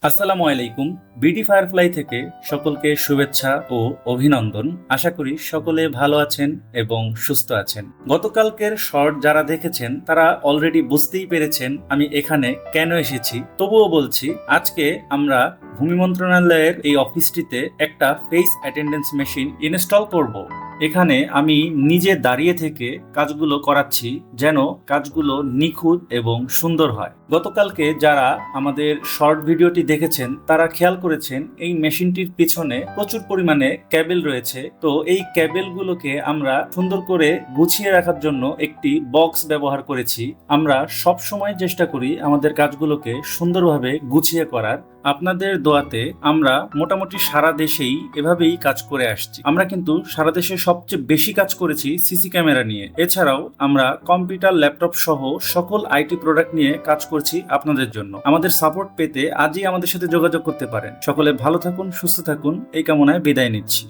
আসসালামু আলাইকুম। BD firefly থেকে সকলকে শুভেচ্ছা ও অভিনন্দন। আশা করি সকলে ভালো আছেন এবং সুস্থ আছেন। গতকালকের শর্ট যারা দেখেছেন তারা অলরেডি বুঝতেই পেরেছেন আমি এখানে কেন এসেছি। তবুও বলছি, আজকে আমরা ভূমি মন্ত্রণালয়ের এই অফিসটিতে একটা ফেস অ্যাটেন্ডেন্স মেশিন ইনস্টল করব। এখানে আমি নিজে দাঁড়িয়ে থেকে কাজগুলো করাচ্ছি যেন কাজগুলো নিখুঁত এবং সুন্দর হয়। গতকালকে যারা আমাদের শর্ট ভিডিওটি দেখেছেন তারা খেয়াল করেছেন এই মেশিনটির পিছনে প্রচুর পরিমাণে ক্যাবেল রয়েছে। তো এই ক্যাবেলগুলোকে আমরা সুন্দর করে গুছিয়ে রাখার জন্য একটি বক্স ব্যবহার করেছি। আমরা সব সময় চেষ্টা করি আমাদের কাজগুলোকে সুন্দরভাবে গুছিয়ে করার। আপনাদের দোয়াতে আমরা মোটামুটি সারা দেশেই এভাবেই কাজ করে আসছি। আমরা কিন্তু সারা দেশে সবচেয়ে বেশি কাজ করেছি সিসি ক্যামেরা নিয়ে। এছাড়াও আমরা কম্পিউটার, ল্যাপটপ সহ সকল আইটি প্রোডাক্ট নিয়ে কাজ করছি আপনাদের জন্য। আমাদের সাপোর্ট পেতে আজই আমাদের সাথে যোগাযোগ করতে পারেন। সকলে ভালো থাকুন, সুস্থ থাকুন, এই কামনায় বিদায় নিচ্ছি।